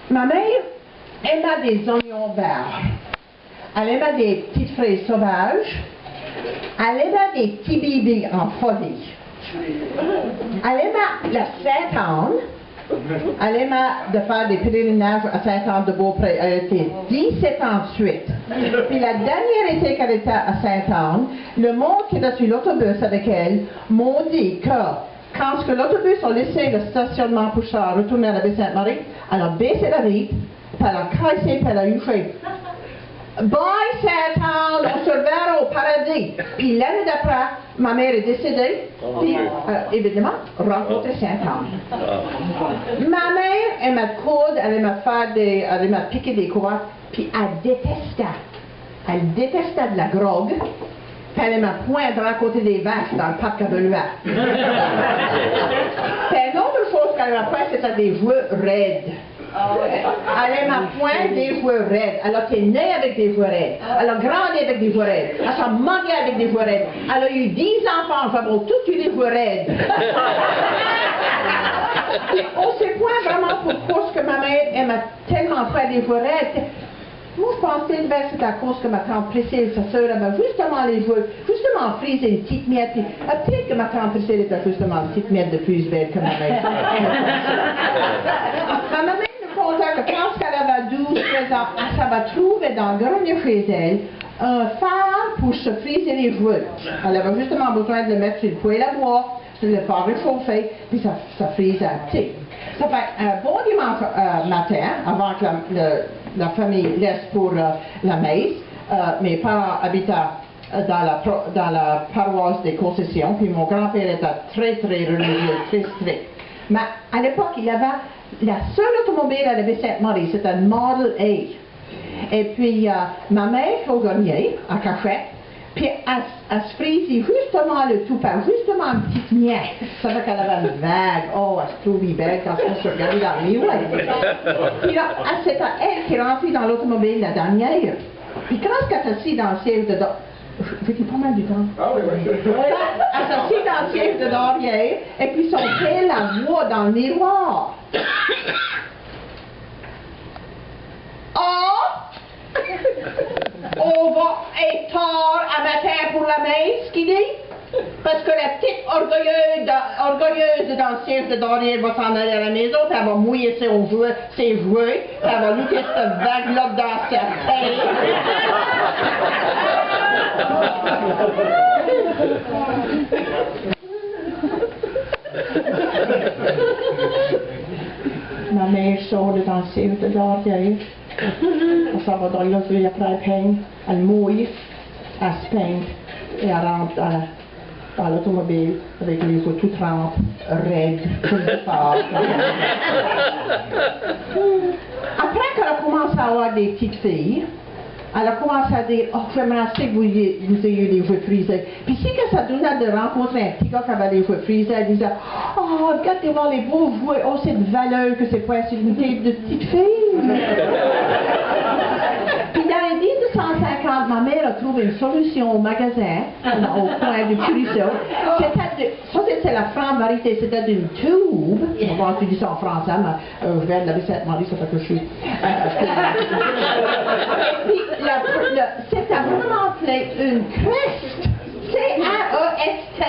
Ma mère aimait des oignons verts. Elle aimait des petites fraises sauvages. Elle aimait des petits bibis en folie. Elle aimait la Sainte-Anne. Elle aimait de faire des pèlerinages à Sainte-Anne-de-Beaupré. Elle était 17 ans de suite. Puis la dernière été qu'elle était à Sainte-Anne, le monde qui était sur l'autobus avec elle m'ont dit que quand l'autobus a laissé le stationnement pour retourner à la baie Sainte-Marie, elle a baissé la vitre, puis elle a cassé, puis elle a eu fait bye Sainte-Anne, on se verra au paradis. Puis l'année d'après, ma mère est décédée, puis évidemment, rencontré Sainte-Anne. Ma mère aimait coudre, elle aimait piquer des courroies, puis elle détestait de la grogue, puis elle aimait poindre à côté des vaches dans le parc à Beluat. Puis une autre chose qu'elle aimait faire, c'était des jeux raides. Elle aimait poindre des jeux raides. Elle a été née avec des jeux raides. Elle a grandi avec des jeux raides. Elle s'est mariée avec des jeux raides. Elle a eu 10 enfants, nous avons tous eu des jeux raides. On ne sait pas vraiment pourquoi que ma mère aimait tellement faire des jeux raides. Moi, je pensais que c'est à cause que ma tante Priscille, sa sœur, avait justement les jeux, justement frisé une petite miette. Peut-être que ma tante Priscille était justement une petite miette de plus belle que ma mère. Ma mère me contait que quand elle avait 12-13 ans, elle s'avait trouvé dans le grenier chez elle un fer pour se friser les cheveux. Elle avait justement besoin de le mettre sur le poêle à bois, de le faire réchauffer, puis ça frisait un petit. Ça fait un bon dimanche matin, avant que la famille laisse pour la messe. Mes parents habitaient dans la paroisse des Concessions, puis mon grand-père était très, très religieux, très strict. Mais à l'époque, il y avait la seule automobile à la baie Sainte-Marie, c'était une Model A. Et puis, ma mère au grenier, à cachette, puis elle se frisait justement le tout par justement une petite miette. Ça fait qu'elle avait une vague. Oh, elle se trouvait belle quand on se regardait dans le miroir. Puis là, c'était elle qui est rentrée dans l'automobile la dernière. Puis quand elle s'est assise dans le siège de j'ai fait pas mal du temps. Ah oui, oui. Elle s'est assise dans le siège de derrière, et puis son père la voit dans le miroir. On va être tard à matin pour la messe, qui dit? Parce que la petite orgueilleuse dans le siège de derrière va s'en aller à la maison, puis elle va mouiller ses jouets, puis elle va looter cette vague-là dans sa tête. Ma mère sort de dans le siège de derrière. Elle s'en va dans le logis après elle peigne, elle mouille, elle se peigne et elle rentre dans l'automobile avec les yeux tout trempés, raides, tout le fort. Après qu'elle a commencé à avoir des petites filles, elle a commencé à dire, oh, j'aimerais assez que vous ayez les cheveux frisés. Puis si que ça donnait de rencontrer un petit gars qui avait les cheveux frisés, elle disait, oh, regardez-moi les beaux cheveux, oh, c'est de valeur que c'est pas sur une tête de petite fille. Puis dans les 1950, ma mère a trouvé une solution au magasin, au coin du Crusoe. Ça, c'était la franc-vérité, c'était d'une tube. On va utiliser ça en français, mais je viens de la baie Sainte-Marie, ça fait que je suis. C'était vraiment appelé une crest, C-A-E-S-T,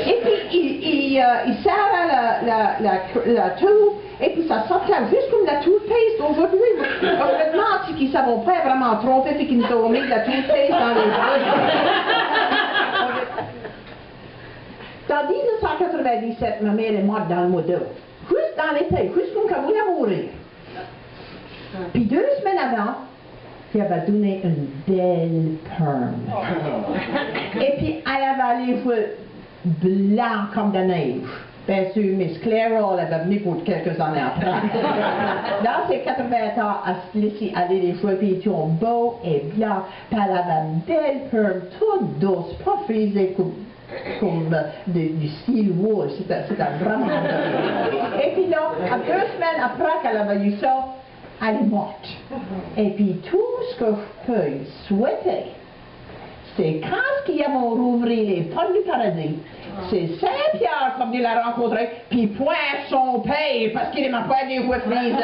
et puis il serrait la tube, et puis ça sortait juste comme la toothpaste aujourd'hui. On me demande si qu'ils ne savent pas vraiment trompé, puis qu'ils nous ont mis de la toothpaste dans les yeux. Dans 1997, ma mère est morte dans le mois d'août, juste dans l'été, juste comme quand vous voulez mourir. Puis 2 semaines avant, qui avait donné une belle perme. Et puis, elle avait les cheveux blancs comme de neige. Bien sûr, Miss Clairol avait venu pour quelques années après. Dans ses 80 ans, elle se laissait aller les cheveux, puis ils étaient beaux et blancs. Puis elle avait une belle perme, toute douce, pas frisée comme du style wool. C'était vraiment beau. Et puis là, 2 semaines après qu'elle avait eu ça, elle est morte. Et puis tout ce que je peux souhaiter, C'est quand ils vont rouvrir les portes du paradis. C'est Saint-Pierre qui va venir la rencontrer, puis pointe son père parce qu'il m'a pas des voix frisées.